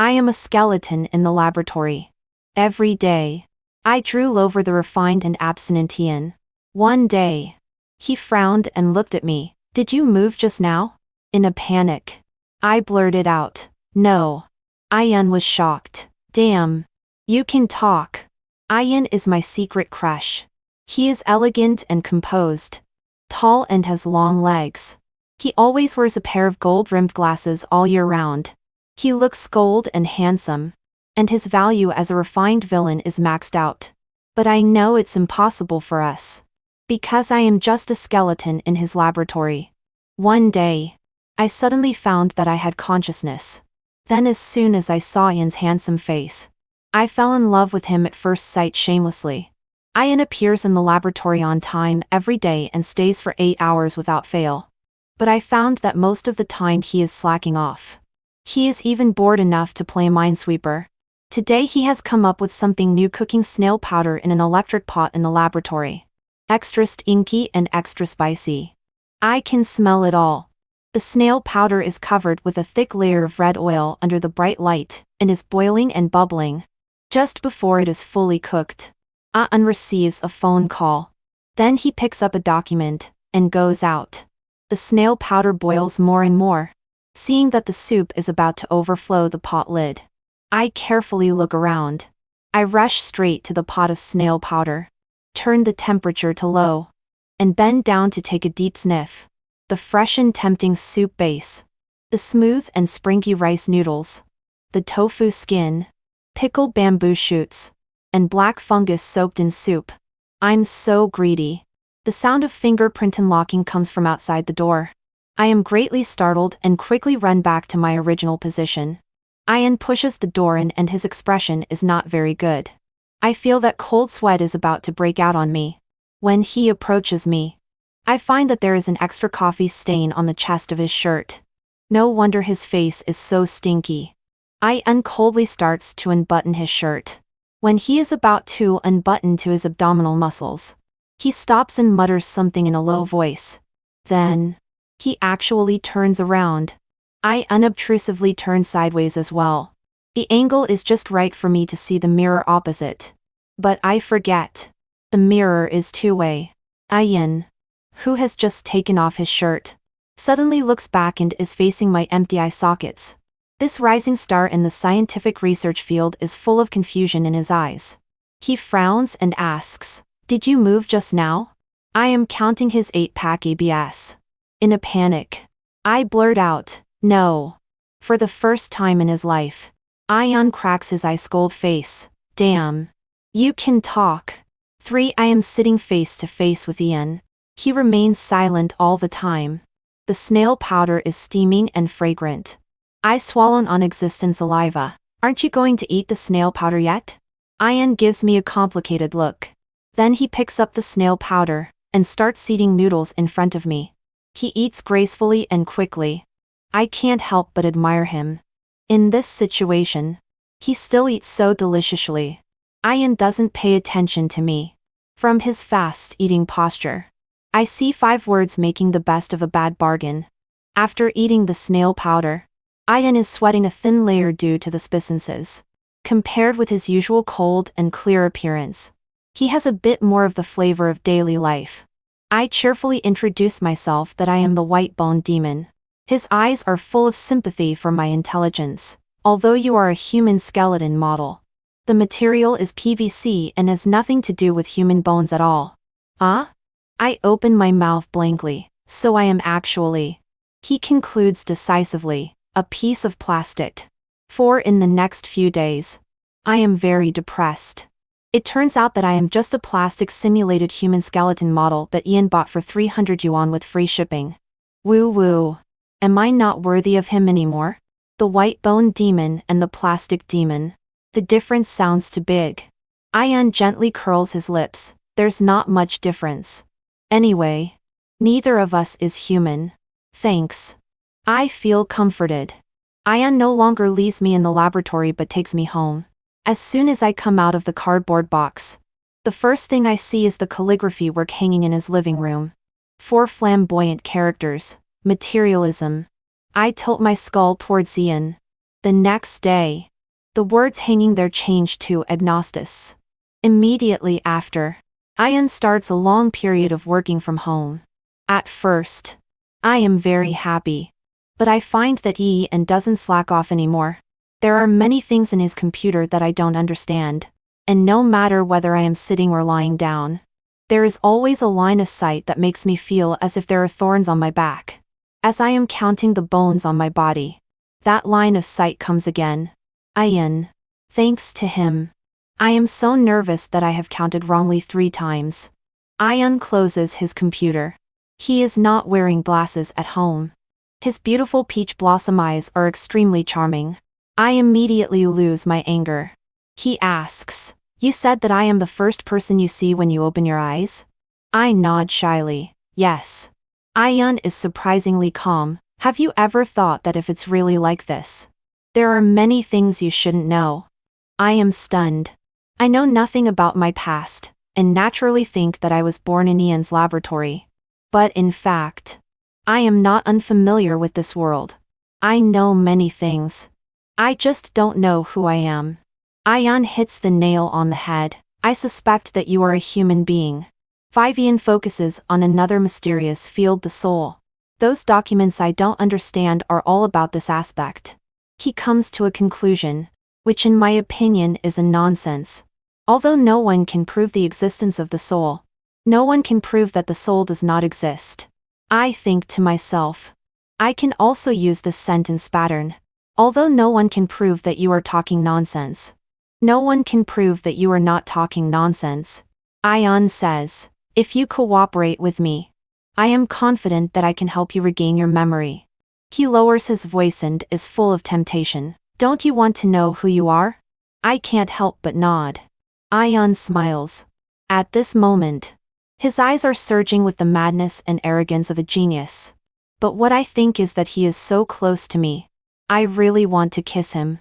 I am a skeleton in the laboratory. Every day. I drew over the refined and abstinent Ian. One day. He frowned and looked at me. Did you move just now? In a panic. I blurted out. No. Ian was shocked. Damn. You can talk. Ian is my secret crush. He is elegant and composed. Tall and has long legs. He always wears a pair of gold-rimmed glasses all year round. He looks scolded and handsome. And his value as a refined villain is maxed out. But I know it's impossible for us. Because I am just a skeleton in his laboratory. One day, I suddenly found that I had consciousness. Then as soon as I saw Ian's handsome face, I fell in love with him at first sight shamelessly. Ian appears in the laboratory on time every day and stays for 8 hours without fail. But I found that most of the time he is slacking off. He is even bored enough to play Minesweeper. Today he has come up with something new, cooking snail powder in an electric pot in the laboratory. Extra stinky and extra spicy. I can smell it all. The snail powder is covered with a thick layer of red oil under the bright light, and is boiling and bubbling. Just before it is fully cooked, Ian receives a phone call. Then he picks up a document, and goes out. The snail powder boils more and more. Seeing that the soup is about to overflow the pot lid, I carefully look around. I rush straight to the pot of snail powder, turn the temperature to low, and bend down to take a deep sniff. The fresh and tempting soup base, the smooth and springy rice noodles, the tofu skin, pickled bamboo shoots, and black fungus soaked in soup. I'm so greedy. The sound of fingerprint unlocking comes from outside the door. I am greatly startled and quickly run back to my original position. Ian pushes the door in and his expression is not very good. I feel that cold sweat is about to break out on me. When he approaches me, I find that there is an extra coffee stain on the chest of his shirt. No wonder his face is so stinky. Ian coldly starts to unbutton his shirt. When he is about to unbutton to his abdominal muscles, he stops and mutters something in a low voice. Then, he actually turns around. I unobtrusively turn sideways as well. The angle is just right for me to see the mirror opposite. But I forget. The mirror is two-way. Ian, who has just taken off his shirt, suddenly looks back and is facing my empty eye sockets. This rising star in the scientific research field is full of confusion in his eyes. He frowns and asks, "Did you move just now?" I am counting his 8-pack ABS. In a panic, I blurt out, "No." For the first time in his life, Ian cracks his ice-cold face. Damn. You can talk. 3. I am sitting face to face with Ian. He remains silent all the time. The snail powder is steaming and fragrant. I swallow non-existent saliva. Aren't you going to eat the snail powder yet? Ian gives me a complicated look. Then he picks up the snail powder, and starts eating noodles in front of me. He eats gracefully and quickly. I can't help but admire him. In this situation, he still eats so deliciously. Ian doesn't pay attention to me. From his fast-eating posture, I see 5 words making the best of a bad bargain. After eating the snail powder, Ian is sweating a thin layer due to the spicinses. Compared with his usual cold and clear appearance, he has a bit more of the flavor of daily life. I cheerfully introduce myself that I am the white-boned demon. His eyes are full of sympathy for my intelligence. Although you are a human skeleton model, the material is PVC and has nothing to do with human bones at all. I open my mouth blankly. So I am actually, he concludes decisively, a piece of plastic. For in the next few days, I am very depressed. It turns out that I am just a plastic simulated human skeleton model that Ian bought for 300 yuan with free shipping. Woo woo. Am I not worthy of him anymore? The white-boned demon and the plastic demon. The difference sounds too big. Ian gently curls his lips. There's not much difference. Anyway, neither of us is human. Thanks. I feel comforted. Ian no longer leaves me in the laboratory but takes me home. As soon as I come out of the cardboard box, the first thing I see is the calligraphy work hanging in his living room. 4 flamboyant characters. Materialism. I tilt my skull towards Ian. The next day, The words hanging there changed to agnostis. Immediately after, Ian starts a long period of working from home. At first, I am very happy. But I find that Ian doesn't slack off anymore. There are many things in his computer that I don't understand. And no matter whether I am sitting or lying down, there is always a line of sight that makes me feel as if there are thorns on my back. As I am counting the bones on my body, that line of sight comes again. Ian. Thanks to him. I am so nervous that I have counted wrongly 3 times. Ian closes his computer. He is not wearing glasses at home. His beautiful peach blossom eyes are extremely charming. I immediately lose my anger. He asks, "You said that I am the first person you see when you open your eyes?" I nod shyly, yes. Ian is surprisingly calm. Have you ever thought that if it's really like this? There are many things you shouldn't know. I am stunned. I know nothing about my past, and naturally think that I was born in Ian's laboratory. But in fact, I am not unfamiliar with this world. I know many things. I just don't know who I am. Ian hits the nail on the head. I suspect that you are a human being. 5 Ian focuses on another mysterious field, the soul. Those documents I don't understand are all about this aspect. He comes to a conclusion, which in my opinion is a nonsense. Although no one can prove the existence of the soul, no one can prove that the soul does not exist. I think to myself, I can also use this sentence pattern. Although no one can prove that you are talking nonsense. No one can prove that you are not talking nonsense. Ian says, if you cooperate with me, I am confident that I can help you regain your memory. He lowers his voice and is full of temptation. Don't you want to know who you are? I can't help but nod. Ian smiles. At this moment, his eyes are surging with the madness and arrogance of a genius. But what I think is that he is so close to me. I really want to kiss him.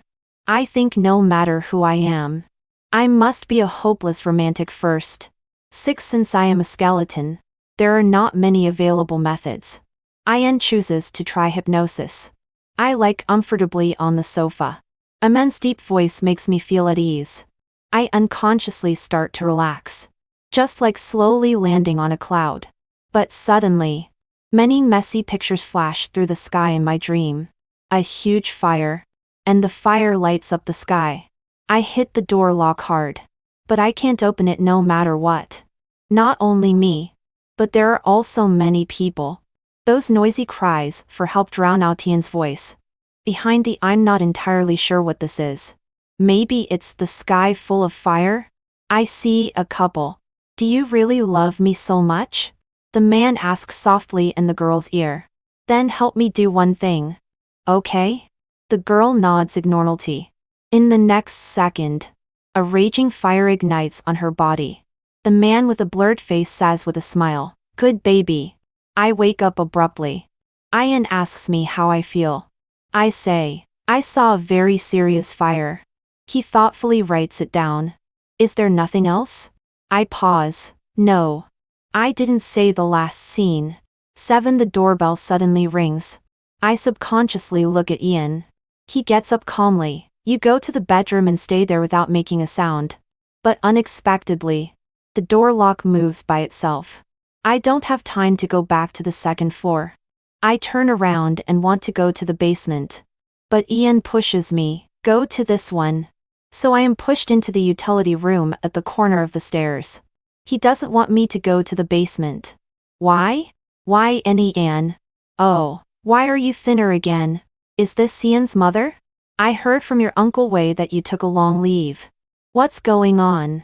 I think no matter who I am, I must be a hopeless romantic first. 6 Since I am a skeleton, there are not many available methods. Ian chooses to try hypnosis. I lie comfortably on the sofa. A man's deep voice makes me feel at ease. I unconsciously start to relax, just like slowly landing on a cloud. But suddenly, many messy pictures flash through the sky in my dream. A huge fire. And the fire lights up the sky. I hit the door lock hard. But I can't open it no matter what. Not only me, but there are also many people. Those noisy cries for help drown out Ian's voice. Behind the I'm not entirely sure what this is. Maybe it's the sky full of fire? I see a couple. Do you really love me so much? The man asks softly in the girl's ear. Then help me do one thing. Okay? The girl nods ignorantly. In the next second, a raging fire ignites on her body. The man with a blurred face says with a smile, "Good baby." I wake up abruptly. Ian asks me how I feel. I say, I saw a very serious fire. He thoughtfully writes it down. Is there nothing else? I pause. No. I didn't say the last scene. 7 The doorbell suddenly rings. I subconsciously look at Ian. He gets up calmly. You go to the bedroom and stay there without making a sound. But unexpectedly, the door lock moves by itself. I don't have time to go back to the 2nd floor. I turn around and want to go to the basement. But Ian pushes me. Go to this one. So I am pushed into the utility room at the corner of the stairs. He doesn't want me to go to the basement. Why? Why Ian? Oh, why are you thinner again? Is this Ian's mother? I heard from your uncle Wei that you took a long leave. What's going on?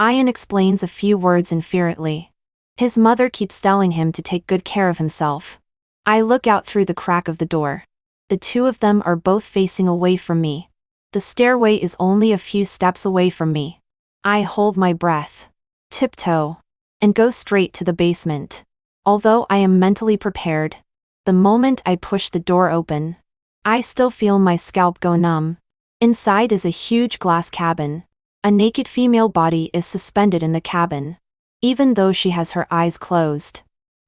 Ian explains a few words inferiorly. His mother keeps telling him to take good care of himself. I look out through the crack of the door. The 2 of them are both facing away from me. The stairway is only a few steps away from me. I hold my breath, tiptoe, and go straight to the basement. Although I am mentally prepared, the moment I push the door open, I still feel my scalp go numb. Inside is a huge glass cabin. A naked female body is suspended in the cabin. Even though she has her eyes closed,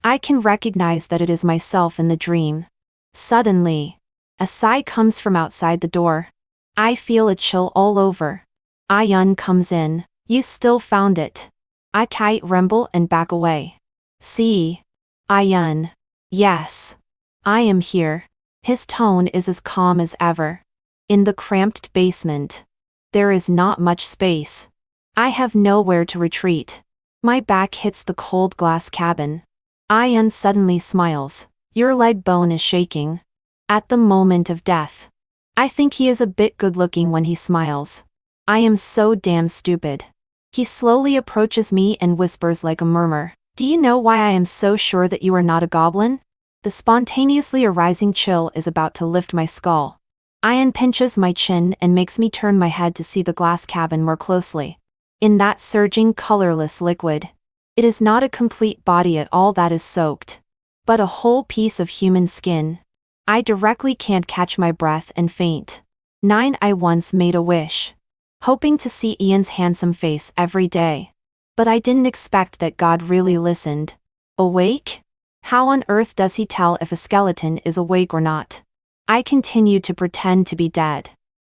I can recognize that it is myself in the dream. Suddenly, a sigh comes from outside the door. I feel a chill all over. Ian comes in. You still found it. I kite rumble and back away. See? Ian. Yes. I am here. His tone is as calm as ever. In the cramped basement. There is not much space. I have nowhere to retreat. My back hits the cold glass cabin. Ian suddenly smiles. Your leg bone is shaking. At the moment of death. I think he is a bit good-looking when he smiles. I am so damn stupid. He slowly approaches me and whispers like a murmur. Do you know why I am so sure that you are not a goblin? The spontaneously arising chill is about to lift my skull. Ian pinches my chin and makes me turn my head to see the glass cabin more closely. In that surging colorless liquid. It is not a complete body at all that is soaked. But a whole piece of human skin. I directly can't catch my breath and faint. I once made a wish. Hoping to see Ian's handsome face every day. But I didn't expect that God really listened. Awake? How on earth does he tell if a skeleton is awake or not? I continue to pretend to be dead.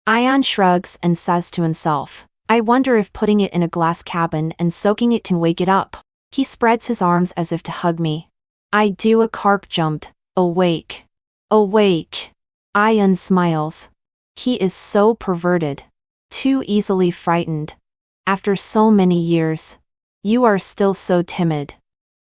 Ian shrugs and says to himself, I wonder if putting it in a glass cabin and soaking it can wake it up. He spreads his arms as if to hug me. I do a carp jump. Awake. Awake. Ian smiles. He is so perverted. Too easily frightened. After so many years. You are still so timid.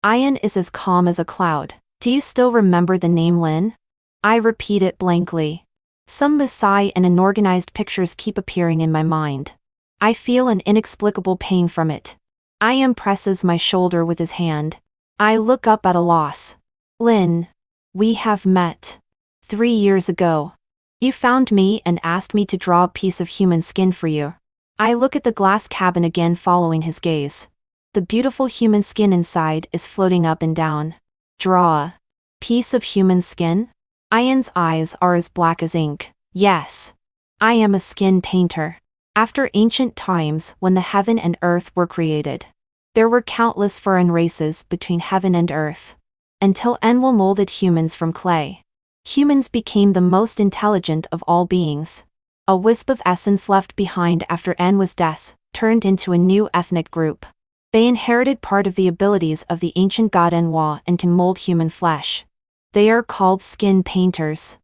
Ian is as calm as a cloud. Do you still remember the name Lynn? I repeat it blankly. Some miscarry and unorganized pictures keep appearing in my mind. I feel an inexplicable pain from it. Ian presses my shoulder with his hand. I look up at a loss. Lynn. We have met. 3 years ago. You found me and asked me to draw a piece of human skin for you. I look at the glass cabin again following his gaze. The beautiful human skin inside is floating up and down. Draw a piece of human skin? Ian's eyes are as black as ink. Yes. I am a skin painter. After ancient times when the heaven and earth were created. There were countless foreign races between heaven and earth. Until Enlil molded humans from clay. Humans became the most intelligent of all beings. A wisp of essence left behind after En was death, turned into a new ethnic group. They inherited part of the abilities of the ancient god Enwa and can mold human flesh. They are called skin painters.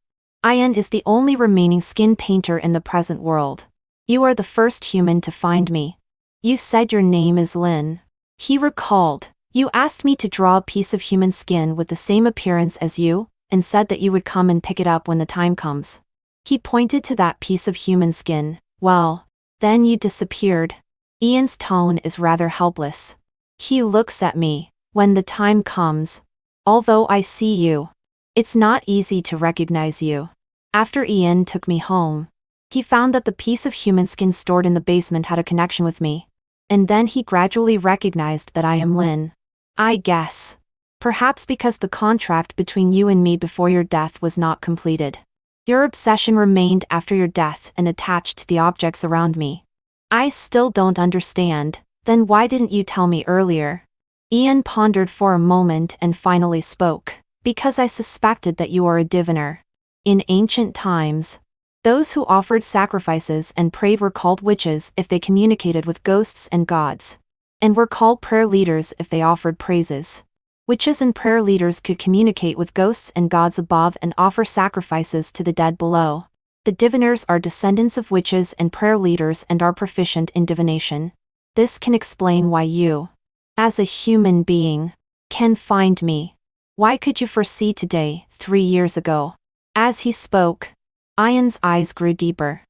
Ian is the only remaining skin painter in the present world. You are the first human to find me. You said your name is Lynn. He recalled. You asked me to draw a piece of human skin with the same appearance as you, and said that you would come and pick it up when the time comes. He pointed to that piece of human skin. Well, then you disappeared. Ian's tone is rather helpless. He looks at me. When the time comes. Although I see you. It's not easy to recognize you. After Ian took me home. He found that the piece of human skin stored in the basement had a connection with me. And then he gradually recognized that I am Lynn. I guess. Perhaps because the contract between you and me before your death was not completed. Your obsession remained after your death and attached to the objects around me. I still don't understand. Then why didn't you tell me earlier? Ian pondered for a moment and finally spoke. Because I suspected that you are a diviner. In ancient times, those who offered sacrifices and prayed were called witches if they communicated with ghosts and gods. And were called prayer leaders if they offered praises. Witches and prayer leaders could communicate with ghosts and gods above and offer sacrifices to the dead below. The diviners are descendants of witches and prayer leaders and are proficient in divination. This can explain why you, as a human being, can find me. Why could you foresee today, 3 years ago? As he spoke, Ian's eyes grew deeper.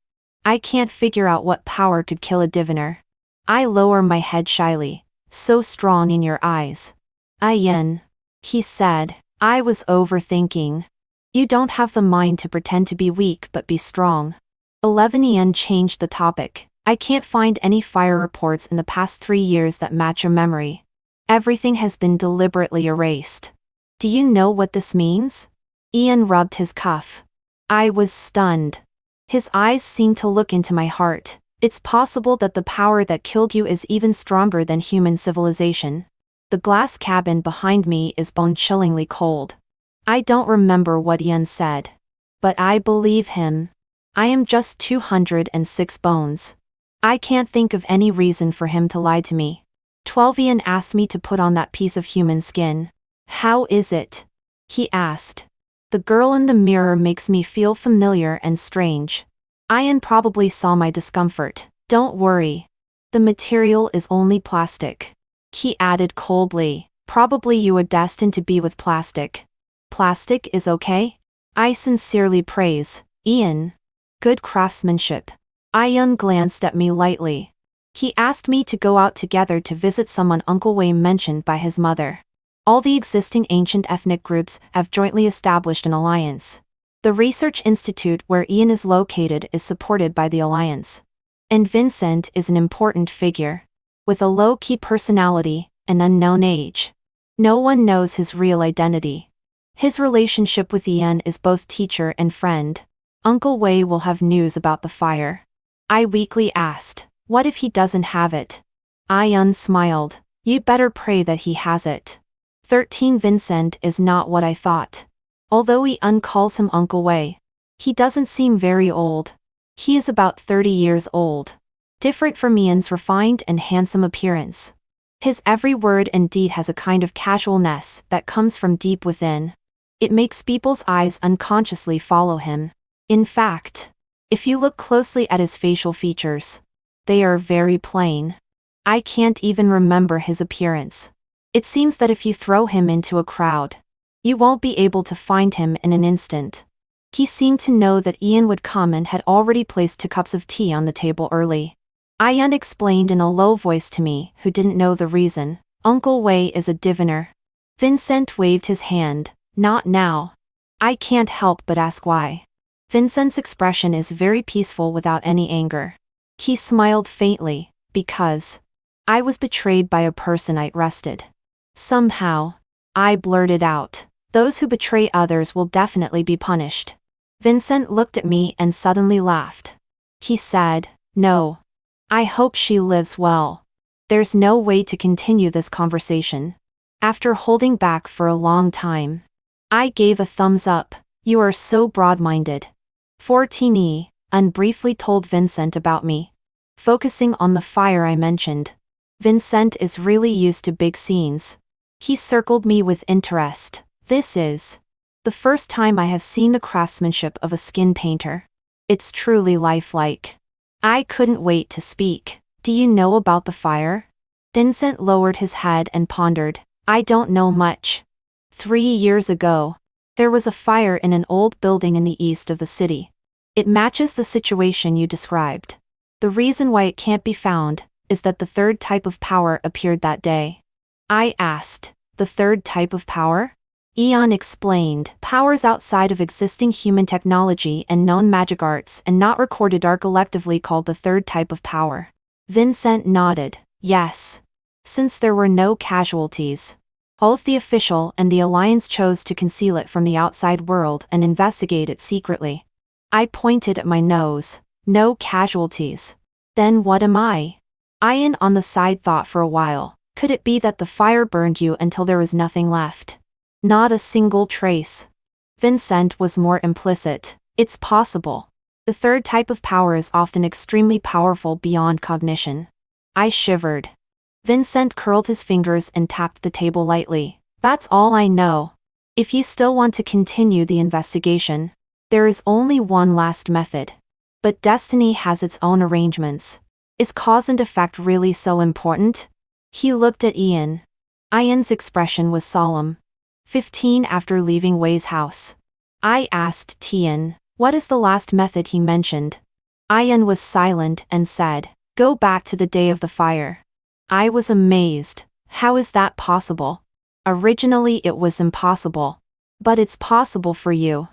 I can't figure out what power could kill a diviner. I lower my head shyly. So strong in your eyes. Ian, he said, I was overthinking. You don't have the mind to pretend to be weak but be strong. 11 Ian changed the topic. I can't find any fire reports in the past 3 years that match your memory. Everything has been deliberately erased. Do you know what this means? Ian rubbed his cuff. I was stunned. His eyes seemed to look into my heart. It's possible that the power that killed you is even stronger than human civilization. The glass cabin behind me is bone-chillingly cold. I don't remember what Ian said. But I believe him. I am just 206 bones. I can't think of any reason for him to lie to me. 12 Ian asked me to put on that piece of human skin. How is it? He asked. The girl in the mirror makes me feel familiar and strange. Ian probably saw my discomfort. Don't worry. The material is only plastic. He added coldly. Probably you are destined to be with plastic. Plastic is okay? I sincerely praise, Ian. Good craftsmanship. Ian glanced at me lightly. He asked me to go out together to visit someone Uncle Wei mentioned by his mother. All the existing ancient ethnic groups have jointly established an alliance. The research institute where Ian is located is supported by the alliance. And Vincent is an important figure. With a low-key personality, an unknown age. No one knows his real identity. His relationship with Ian is both teacher and friend. Uncle Wei will have news about the fire. I weakly asked, what if he doesn't have it? Ian smiled. You'd better pray that he has it. 13 Vincent is not what I thought. Although Ian calls him Uncle Wei, he doesn't seem very old. He is about 30 years old. Different from Ian's refined and handsome appearance. His every word and deed has a kind of casualness that comes from deep within. It makes people's eyes unconsciously follow him. In fact, if you look closely at his facial features, they are very plain. I can't even remember his appearance. It seems that if you throw him into a crowd, you won't be able to find him in an instant. He seemed to know that Ian would come and had already placed 2 cups of tea on the table early. Ian explained in a low voice to me, who didn't know the reason. Uncle Wei is a diviner. Vincent waved his hand. Not now. I can't help but ask why. Vincent's expression is very peaceful without any anger. He smiled faintly, because I was betrayed by a person I trusted. Somehow, I blurted out, those who betray others will definitely be punished. Vincent looked at me and suddenly laughed. He said, no. I hope she lives well. There's no way to continue this conversation. After holding back for a long time, I gave a thumbs up. You are so broad-minded. 14E, briefly told Vincent about me. Focusing on the fire I mentioned. Vincent is really used to big scenes. He circled me with interest. This is the first time I have seen the craftsmanship of a skin painter. It's truly lifelike. I couldn't wait to speak. Do you know about the fire? Vincent lowered his head and pondered. I don't know much. 3 years ago, there was a fire in an old building in the east of the city. It matches the situation you described. The reason why it can't be found is that the 3rd type of power appeared that day. I asked, the 3rd type of power? Ian explained, powers outside of existing human technology and known magic arts and not recorded are collectively called the 3rd type of power. Vincent nodded, yes. Since there were no casualties, both the official and the alliance chose to conceal it from the outside world and investigate it secretly. I pointed at my nose. No casualties. Then what am I? Ian on the side thought for a while. Could it be that the fire burned you until there was nothing left? Not a single trace. Vincent was more implicit. It's possible. The 3rd type of power is often extremely powerful beyond cognition. I shivered. Vincent curled his fingers and tapped the table lightly. That's all I know. If you still want to continue the investigation, there is only one last method. But destiny has its own arrangements. Is cause and effect really so important? He looked at Ian. Ian's expression was solemn. 15 After leaving Wei's house, I asked Tian, what is the last method he mentioned? Ian was silent and said, go back to the day of the fire. I was amazed. How is that possible? Originally it was impossible. But it's possible for you.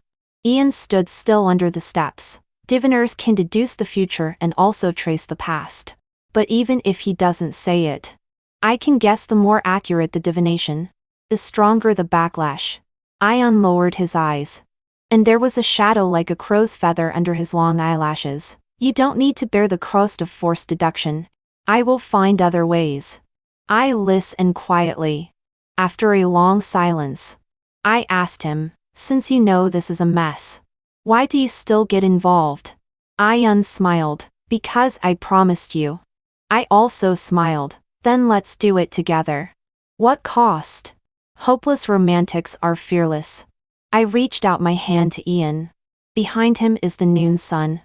Ian stood still under the steps. Diviners can deduce the future and also trace the past. But even if he doesn't say it, I can guess the more accurate the divination, the stronger the backlash. Ian lowered his eyes. And there was a shadow like a crow's feather under his long eyelashes. You don't need to bear the cost of forced deduction. I will find other ways. I listened quietly. After a long silence, I asked him, since you know this is a mess, why do you still get involved? Ian smiled. Because I promised you. I also smiled. Then let's do it together. What cost? Hopeless romantics are fearless. I reached out my hand to Ian. Behind him is the noon sun.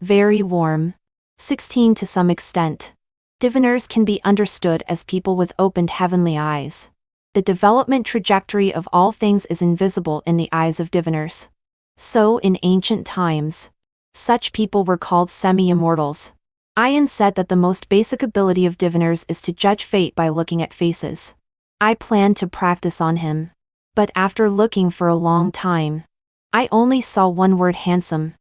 Very warm. 16 to some extent. Diviners can be understood as people with opened heavenly eyes. The development trajectory of all things is invisible in the eyes of diviners. So in ancient times, such people were called semi-immortals. Ian said that the most basic ability of diviners is to judge fate by looking at faces. I planned to practice on him. But after looking for a long time, I only saw one word: handsome.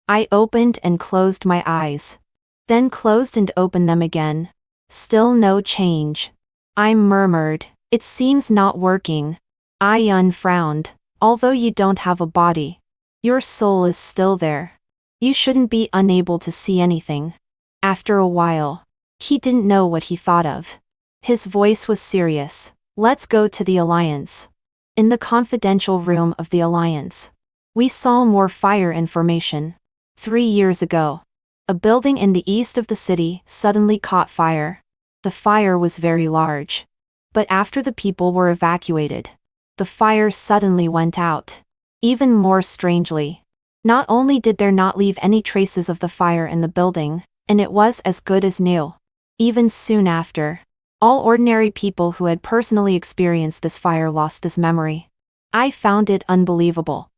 I opened and closed my eyes. Then closed and opened them again. Still no change. I murmured, "It seems not working." Ian frowned. "Although you don't have a body, your soul is still there. You shouldn't be unable to see anything." After a while, he didn't know what he thought of. His voice was serious. "Let's go to the Alliance." In the confidential room of the Alliance, we saw more fire information. 3 years ago, a building in the east of the city suddenly caught fire. The fire was very large. But after the people were evacuated, the fire suddenly went out. Even more strangely, not only did there not leave any traces of the fire in the building, and it was as good as new. Even soon after, all ordinary people who had personally experienced this fire lost this memory. I found it unbelievable.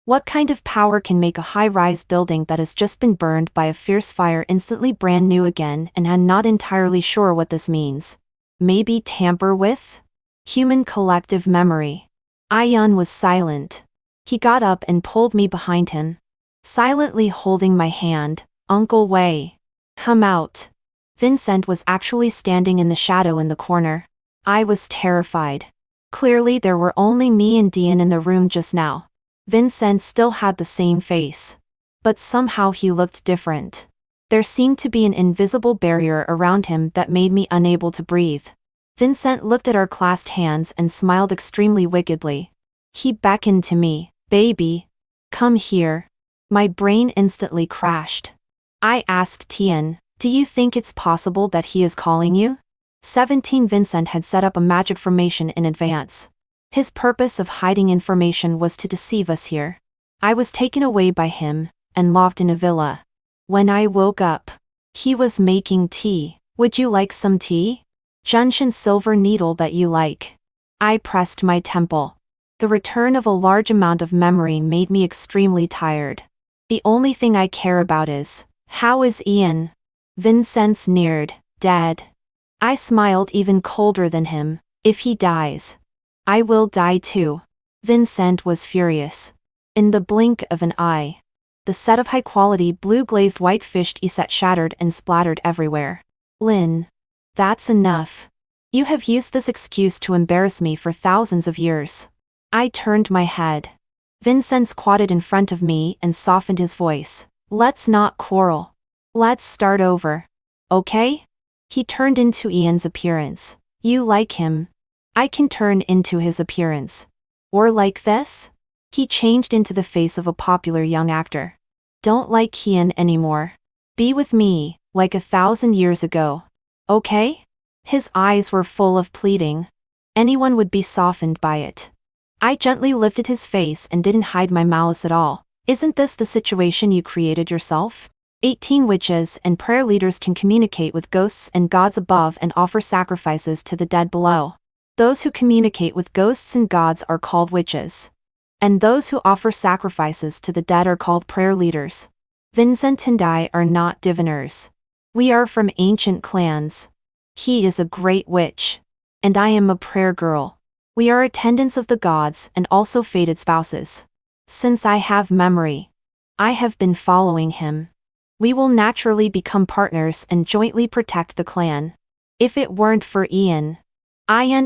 What kind of power can make a high-rise building that has just been burned by a fierce fire instantly brand new again? And I'm not entirely sure what this means. Maybe tamper with human collective memory. Ian was silent. He got up and pulled me behind him, silently holding my hand. "Uncle Wei, come out." Vincent was actually standing in the shadow in the corner. I was terrified. Clearly there were only me and Dean in the room just now. Vincent still had the same face. But somehow he looked different. There seemed to be an invisible barrier around him that made me unable to breathe. Vincent looked at our clasped hands and smiled extremely wickedly. He beckoned to me. "Baby, come here." My brain instantly crashed. I asked Tian, "Do you think it's possible that he is calling you?" 17 Vincent had set up a magic formation in advance. His purpose of hiding information was to deceive us here. I was taken away by him, and locked in a villa. When I woke up, he was making tea. "Would you like some tea? Junshin silver needle that you like." I pressed my temple. The return of a large amount of memory made me extremely tired. The only thing I care about is, how is Ian? Vincent sneered. "Dead." I smiled even colder than him. "If he dies, I will die too." Vincent was furious. In the blink of an eye, the set of high-quality blue-glazed white fished set shattered and splattered everywhere. "Lin, that's enough. You have used this excuse to embarrass me for thousands of years." I turned my head. Vincent squatted in front of me and softened his voice. "Let's not quarrel. Let's start over. Okay?" He turned into Ian's appearance. "You like him. I can turn into his appearance. Or like this?" He changed into the face of a popular young actor. "Don't like Ian anymore. Be with me, like 1,000 years ago. Okay?" His eyes were full of pleading. Anyone would be softened by it. I gently lifted his face and didn't hide my malice at all. "Isn't this the situation you created yourself? 18 witches and prayer leaders can communicate with ghosts and gods above and offer sacrifices to the dead below. Those who communicate with ghosts and gods are called witches. And those who offer sacrifices to the dead are called prayer leaders. Vincent and I are not diviners. We are from ancient clans. He is a great witch. And I am a prayer girl. We are attendants of the gods and also fated spouses. Since I have memory, I have been following him. We will naturally become partners and jointly protect the clan. If it weren't for Ian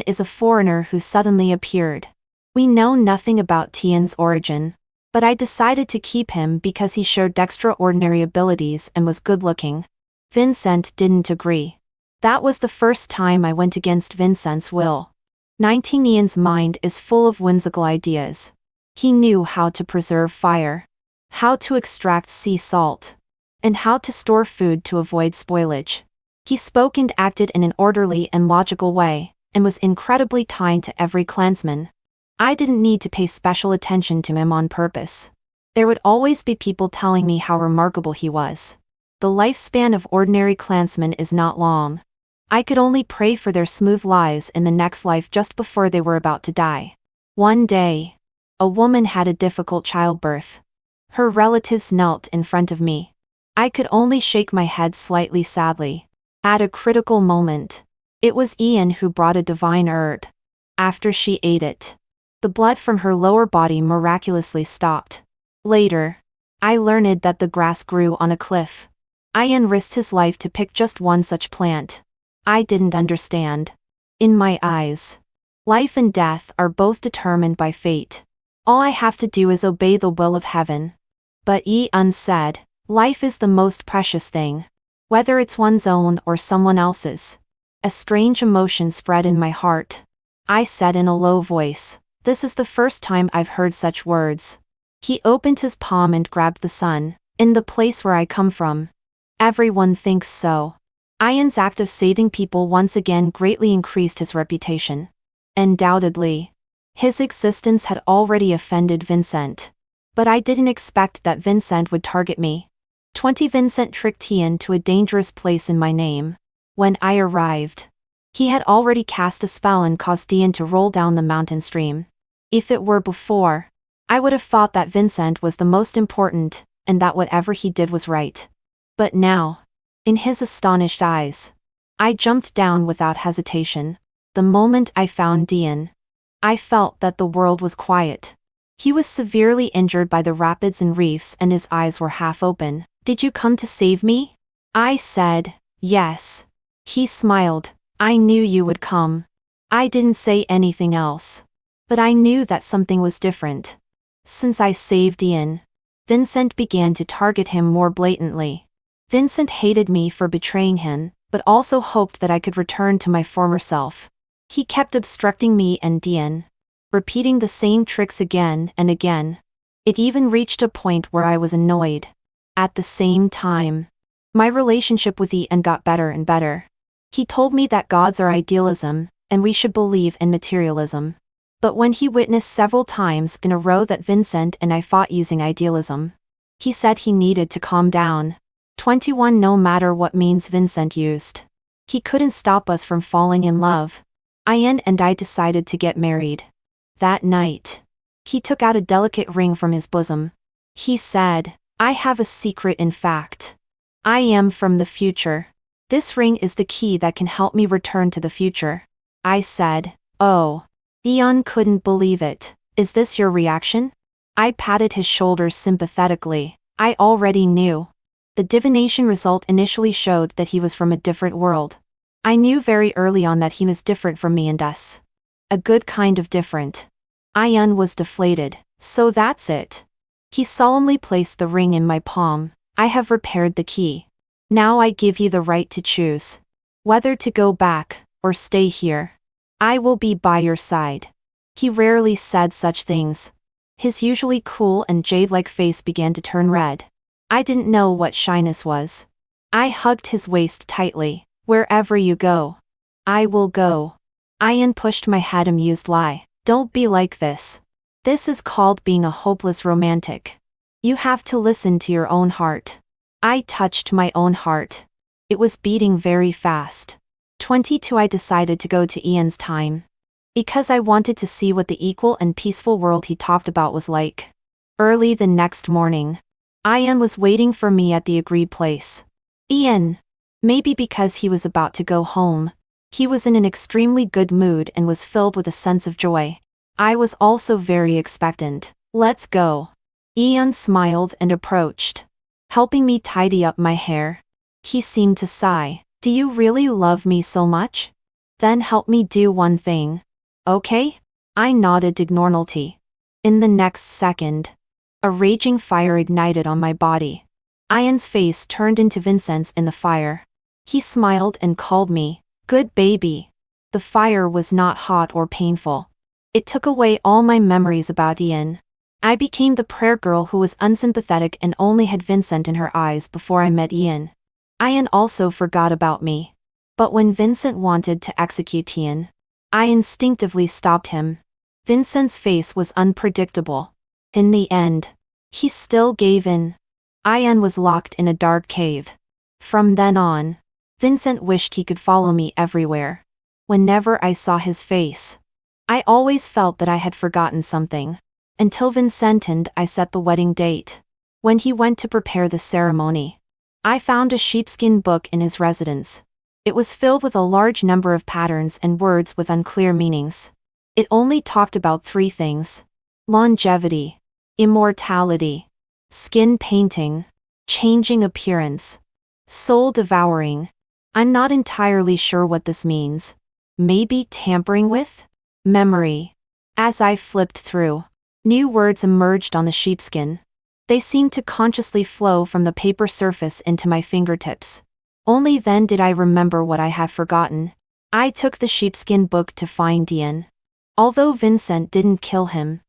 is a foreigner who suddenly appeared. We know nothing about Tian's origin, but I decided to keep him because he showed extraordinary abilities and was good-looking." Vincent didn't agree. That was the first time I went against Vincent's will. 19 Ian's mind is full of whimsical ideas. He knew how to preserve fire, how to extract sea salt, and how to store food to avoid spoilage. He spoke and acted in an orderly and logical way, and was incredibly kind to every clansman. I didn't need to pay special attention to him on purpose. There would always be people telling me how remarkable he was. The lifespan of ordinary clansmen is not long. I could only pray for their smooth lives in the next life just before they were about to die. One day, a woman had a difficult childbirth. Her relatives knelt in front of me. I could only shake my head slightly sadly. At a critical moment, it was Ian who brought a divine herb. After she ate it, the blood from her lower body miraculously stopped. Later, I learned that the grass grew on a cliff. Ian risked his life to pick just one such plant. I didn't understand. In my eyes, life and death are both determined by fate. All I have to do is obey the will of heaven. But Ian said, life is the most precious thing, whether it's one's own or someone else's. A strange emotion spread in my heart. I said in a low voice, this is the first time I've heard such words. He opened his palm and grabbed the sun. In the place where I come from, everyone thinks so. Ian's act of saving people once again greatly increased his reputation. Undoubtedly, his existence had already offended Vincent. But I didn't expect that Vincent would target me. 20 Vincent tricked Ian to a dangerous place in my name. When I arrived, he had already cast a spell and caused Ian to roll down the mountain stream. If it were before, I would have thought that Vincent was the most important, and that whatever he did was right. But now, in his astonished eyes, I jumped down without hesitation. The moment I found Ian, I felt that the world was quiet. He was severely injured by the rapids and reefs and his eyes were half open. Did you come to save me? I said, yes. He smiled. I knew you would come. I didn't say anything else. But I knew that something was different. Since I saved Ian, Vincent began to target him more blatantly. Vincent hated me for betraying him, but also hoped that I could return to my former self. He kept obstructing me and Ian, repeating the same tricks again and again. It even reached a point where I was annoyed. At the same time, my relationship with Ian got better and better. He told me that gods are idealism, and we should believe in materialism. But when he witnessed several times in a row that Vincent and I fought using idealism, he said he needed to calm down. 21 No matter what means Vincent used, he couldn't stop us from falling in love. Ian and I decided to get married. That night, he took out a delicate ring from his bosom. He said, I have a secret in fact. I am from the future. This ring is the key that can help me return to the future. I said, oh. Ian couldn't believe it. Is this your reaction? I patted his shoulders sympathetically. I already knew. The divination result initially showed that he was from a different world. I knew very early on that he was different from me and us. A good kind of different. Ian was deflated. So that's it. He solemnly placed the ring in my palm. I have repaired the key. Now I give you the right to choose whether to go back or stay here. I will be by your side. He rarely said such things. His usually cool and jade-like face began to turn red. I didn't know what shyness was. I hugged his waist tightly. Wherever you go, I will go. Ian pushed my head amused lie. Don't be like this. This is called being a hopeless romantic. You have to listen to your own heart. I touched my own heart. It was beating very fast. 22 I decided to go to Ian's time. Because I wanted to see what the equal and peaceful world he talked about was like. Early the next morning, Ian was waiting for me at the agreed place. Ian. Maybe because he was about to go home, he was in an extremely good mood and was filled with a sense of joy. I was also very expectant. Let's go. Ian smiled and approached, helping me tidy up my hair. He seemed to sigh. Do you really love me so much? Then help me do one thing. Okay? I nodded dignity. In the next second, a raging fire ignited on my body. Ian's face turned into Vincent's in the fire. He smiled and called me, good baby. The fire was not hot or painful. It took away all my memories about Ian. I became the prayer girl who was unsympathetic and only had Vincent in her eyes before I met Ian. Ian also forgot about me. But when Vincent wanted to execute Ian, I instinctively stopped him. Vincent's face was unpredictable. In the end, he still gave in. Ian was locked in a dark cave. From then on, Vincent wished he could follow me everywhere. Whenever I saw his face, I always felt that I had forgotten something. Until Vincent and I set the wedding date. When he went to prepare the ceremony, I found a sheepskin book in his residence. It was filled with a large number of patterns and words with unclear meanings. It only talked about 3 things: longevity, immortality, skin painting, changing appearance, soul devouring. I'm not entirely sure what this means. Maybe tampering with memory. As I flipped through, new words emerged on the sheepskin. They seemed to consciously flow from the paper surface into my fingertips. Only then did I remember what I had forgotten. I took the sheepskin book to find Ian. Although Vincent didn't kill him,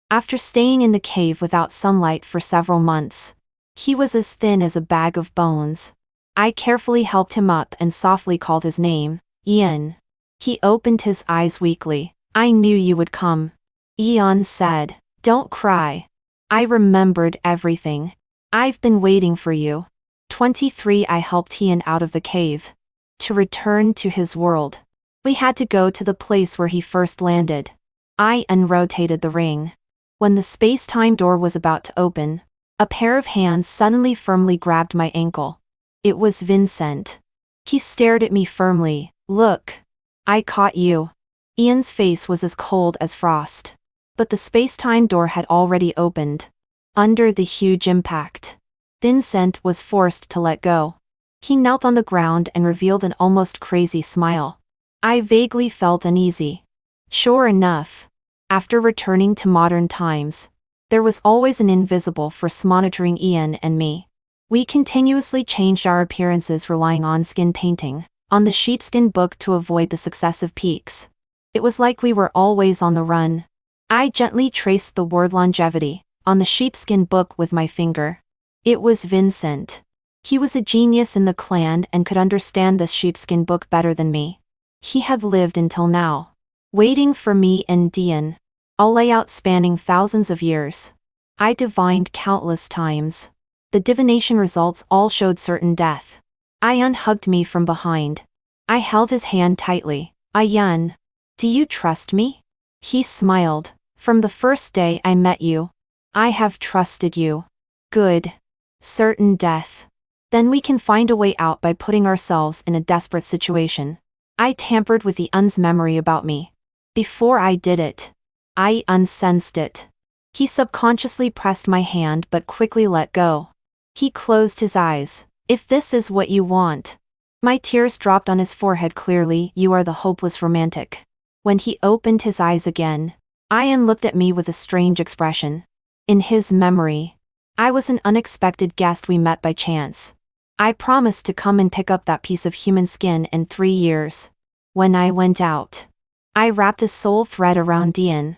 after staying in the cave without sunlight for several months, he was as thin as a bag of bones. I carefully helped him up and softly called his name, Ian. He opened his eyes weakly. "I knew you would come," Ian said. "Don't cry. I remembered everything. I've been waiting for you." 23 I helped Ian out of the cave. To return to his world, we had to go to the place where he first landed. I unrotated the ring. When the space-time door was about to open, a pair of hands suddenly firmly grabbed my ankle. It was Vincent. He stared at me firmly. "Look. I caught you." Ian's face was as cold as frost. But the space-time door had already opened. Under the huge impact, Vincent was forced to let go. He knelt on the ground and revealed an almost crazy smile. I vaguely felt uneasy. Sure enough, after returning to modern times, there was always an invisible force monitoring Ian and me. We continuously changed our appearances relying on skin painting on the sheepskin book to avoid the successive peaks. It was like we were always on the run. I gently traced the word longevity on the sheepskin book with my finger. It was Vincent. He was a genius in the clan and could understand this sheepskin book better than me. He had lived until now, waiting for me and Ian. A layout spanning thousands of years. I divined countless times. The divination results all showed certain death. Ian hugged me from behind. I held his hand tightly. "Ian, do you trust me?" He smiled. "From the first day I met you, I have trusted you." "Good. Certain death. Then we can find a way out by putting ourselves in a desperate situation." I tampered with the Ian's memory about me. Before I did it, I unsensed it. He subconsciously pressed my hand but quickly let go. He closed his eyes. "If this is what you want." My tears dropped on his forehead clearly. "You are the hopeless romantic." When he opened his eyes again, Ian looked at me with a strange expression. In his memory, I was an unexpected guest we met by chance. I promised to come and pick up that piece of human skin in 3 years. When I went out, I wrapped a soul thread around Ian.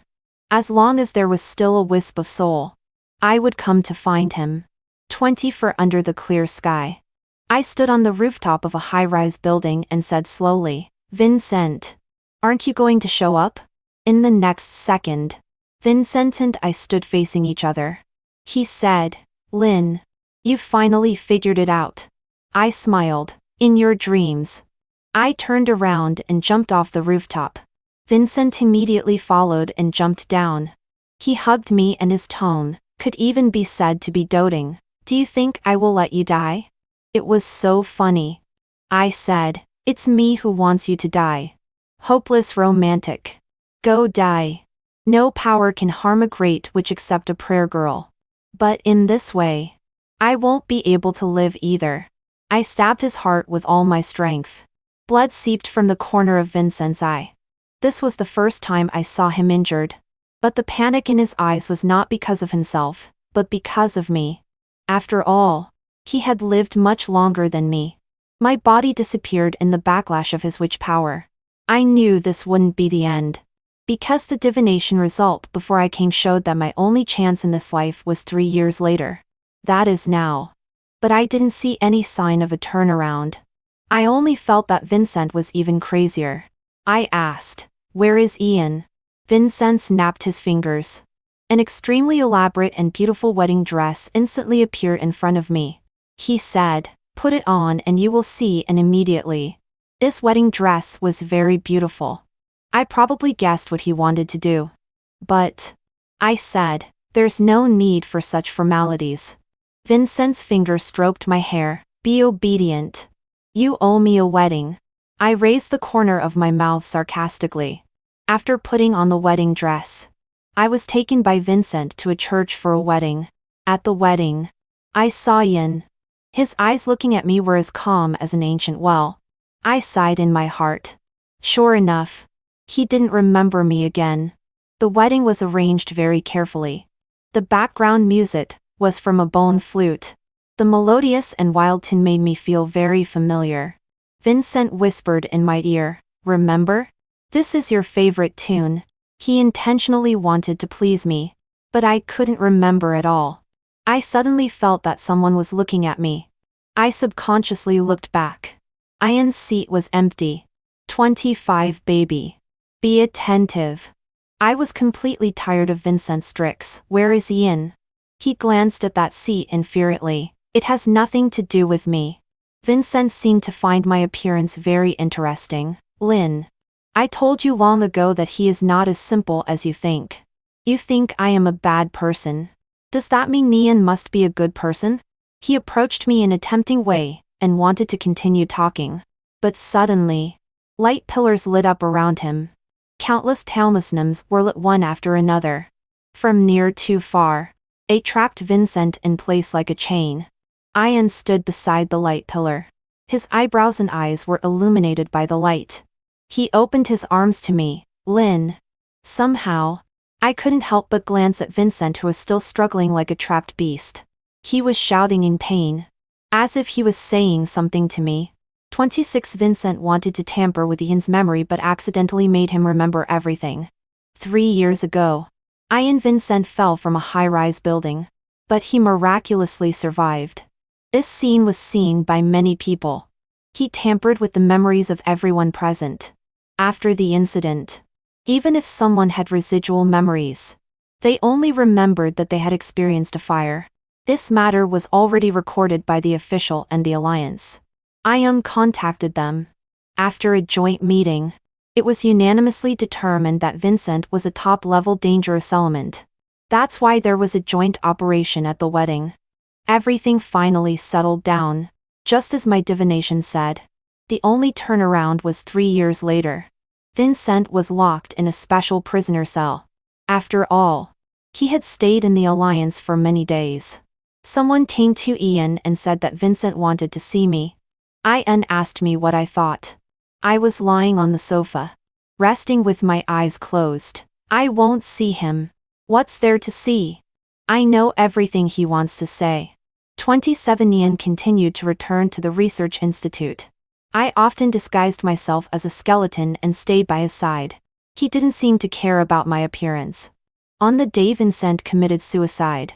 As long as there was still a wisp of soul, I would come to find him. 24 under the clear sky. I stood on the rooftop of a high-rise building and said slowly, "Vincent, aren't you going to show up?" In the next second, Vincent and I stood facing each other. He said, "Lynn, you finally figured it out." I smiled. "In your dreams." I turned around and jumped off the rooftop. Vincent immediately followed and jumped down. He hugged me and his tone could even be said to be doting. "Do you think I will let you die?" It was so funny. I said, "It's me who wants you to die. Hopeless romantic. Go die. No power can harm a great witch except a prayer girl. But in this way, I won't be able to live either." I stabbed his heart with all my strength. Blood seeped from the corner of Vincent's eye. This was the first time I saw him injured. But the panic in his eyes was not because of himself, but because of me. After all, he had lived much longer than me. My body disappeared in the backlash of his witch power. I knew this wouldn't be the end. Because the divination result before I came showed that my only chance in this life was 3 years later. That is now. But I didn't see any sign of a turnaround. I only felt that Vincent was even crazier. I asked, "Where is Ian?" Vincent snapped his fingers. An extremely elaborate and beautiful wedding dress instantly appeared in front of me. He said, "Put it on and you will see," and immediately. This wedding dress was very beautiful. I probably guessed what he wanted to do. But, I said, "There's no need for such formalities." Vincent's finger stroked my hair. "Be obedient. You owe me a wedding." I raised the corner of my mouth sarcastically. After putting on the wedding dress, I was taken by Vincent to a church for a wedding. At the wedding, I saw Ian. His eyes looking at me were as calm as an ancient well. I sighed in my heart. Sure enough, he didn't remember me again. The wedding was arranged very carefully. The background music was from a bone flute. The melodious and wild tune made me feel very familiar. Vincent whispered in my ear, "Remember? This is your favorite tune." He intentionally wanted to please me, but I couldn't remember at all. I suddenly felt that someone was looking at me. I subconsciously looked back. Ian's seat was empty. 25 baby. Be attentive. I was completely tired of Vincent's tricks. "Where is Ian?" He glanced at that seat infuriately. "It has nothing to do with me." Vincent seemed to find my appearance very interesting. "Lynn, I told you long ago that he is not as simple as you think. You think I am a bad person. Does that mean Ian must be a good person?" He approached me in a tempting way and wanted to continue talking. But suddenly, light pillars lit up around him. Countless talismans were lit one after another. From near to far, it trapped Vincent in place like a chain. Ian stood beside the light pillar. His eyebrows and eyes were illuminated by the light. He opened his arms to me. "Lynn." Somehow, I couldn't help but glance at Vincent, who was still struggling like a trapped beast. He was shouting in pain, as if he was saying something to me. 26 Vincent wanted to tamper with Ian's memory but accidentally made him remember everything. 3 years ago, Ian Vincent fell from a high-rise building, but he miraculously survived. This scene was seen by many people. He tampered with the memories of everyone present. After the incident, even if someone had residual memories, they only remembered that they had experienced a fire. This matter was already recorded by the official and the Alliance. Ian contacted them. After a joint meeting, it was unanimously determined that Vincent was a top-level dangerous element. That's why there was a joint operation at the wedding. Everything finally settled down, just as my divination said. The only turnaround was 3 years later. Vincent was locked in a special prisoner cell. After all, he had stayed in the Alliance for many days. Someone came to Ian and said that Vincent wanted to see me. Ian asked me what I thought. I was lying on the sofa, resting with my eyes closed. "I won't see him. What's there to see? I know everything he wants to say." 27 Ian continued to return to the research institute. I often disguised myself as a skeleton and stayed by his side. He didn't seem to care about my appearance. On the day Vincent committed suicide,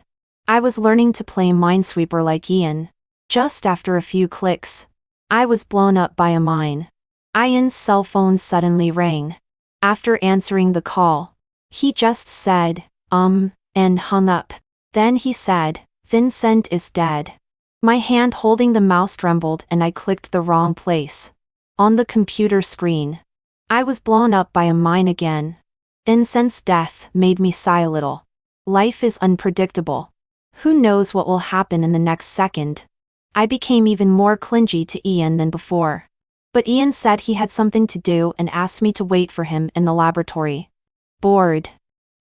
I was learning to play Minesweeper like Ian. Just after a few clicks, I was blown up by a mine. Ian's cell phone suddenly rang. After answering the call, he just said, and hung up. Then he said, "Vincent is dead." My hand holding the mouse trembled and I clicked the wrong place. On the computer screen, I was blown up by a mine again. Vincent's death made me sigh a little. Life is unpredictable. Who knows what will happen in the next second? I became even more clingy to Ian than before. But Ian said he had something to do and asked me to wait for him in the laboratory. Bored,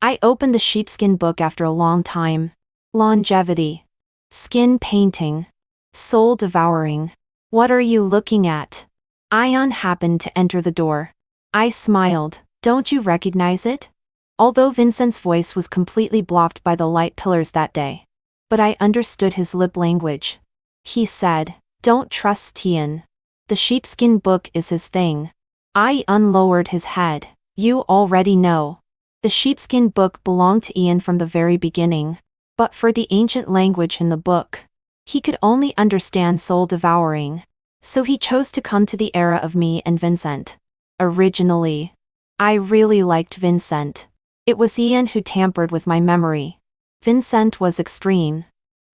I opened the sheepskin book after a long time. Longevity. Skin painting. Soul devouring. What are you looking at? Ian happened to enter the door. I smiled. "Don't you recognize it?" Although Vincent's voice was completely blocked by the light pillars that day. But I understood his lip language. He said, "Don't trust Ian. The sheepskin book is his thing." I unlowered his head. "You already know." The sheepskin book belonged to Ian from the very beginning, but for the ancient language in the book, he could only understand soul-devouring, so he chose to come to the era of me and Vincent. Originally, I really liked Vincent. It was Ian who tampered with my memory. Vincent was extreme.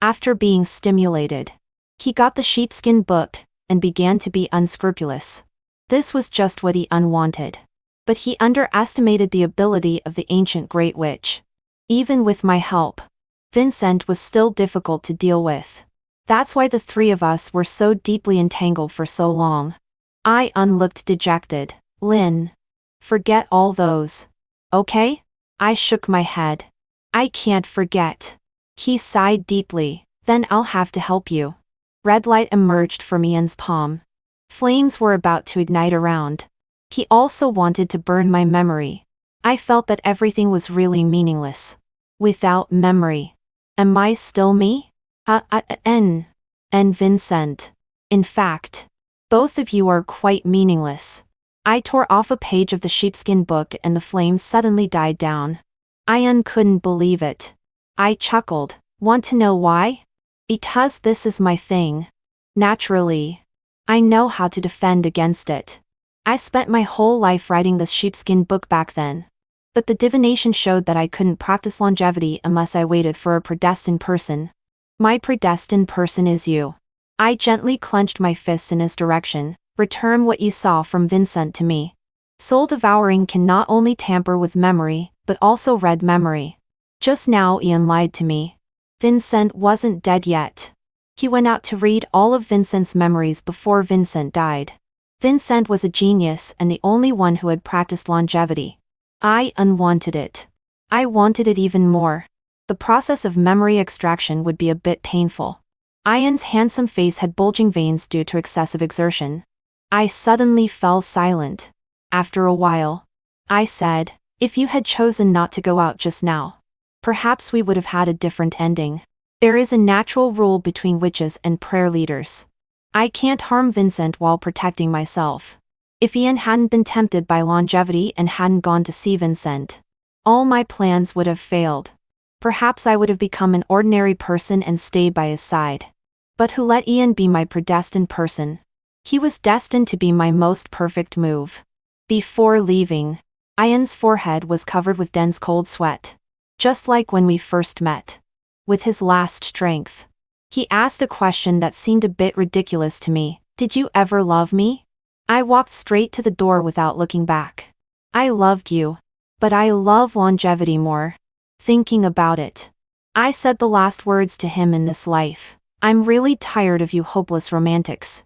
After being stimulated, he got the sheepskin book and began to be unscrupulous. This was just what Ian wanted. But he underestimated the ability of the ancient Great Witch. Even with my help, Vincent was still difficult to deal with. That's why the three of us were so deeply entangled for so long. Ian looked dejected. Lynn, forget all those. Okay? I shook my head. I can't forget. He sighed deeply. Then I'll have to help you. Red light emerged from Ian's palm. Flames were about to ignite around. He also wanted to burn my memory. I felt that everything was really meaningless. Without memory. Am I still me? And Vincent. In fact, both of you are quite meaningless. I tore off a page of the sheepskin book and the flames suddenly died down. Ian couldn't believe it. I chuckled. Want to know why? Because this is my thing. Naturally. I know how to defend against it. I spent my whole life writing this sheepskin book back then. But the divination showed that I couldn't practice longevity unless I waited for a predestined person. My predestined person is you. I gently clenched my fists in his direction. Return what you saw from Vincent to me. Soul devouring can not only tamper with memory, but also read memory. Just now Ian lied to me. Vincent wasn't dead yet. He went out to read all of Vincent's memories before Vincent died. Vincent was a genius and the only one who had practiced longevity. I unwanted it. I wanted it even more. The process of memory extraction would be a bit painful. Ian's handsome face had bulging veins due to excessive exertion. I suddenly fell silent. After a while, I said, if you had chosen not to go out just now, perhaps we would have had a different ending. There is a natural rule between witches and prayer leaders. I can't harm Vincent while protecting myself. If Ian hadn't been tempted by longevity and hadn't gone to see Vincent, all my plans would have failed. Perhaps I would have become an ordinary person and stayed by his side. But who let Ian be my predestined person? He was destined to be my most perfect move. Before leaving, Ian's forehead was covered with dense cold sweat. Just like when we first met. With his last strength, he asked a question that seemed a bit ridiculous to me. Did you ever love me? I walked straight to the door without looking back. I loved you. But I love longevity more. Thinking about it, I said the last words to him in this life. I'm really tired of you hopeless romantics.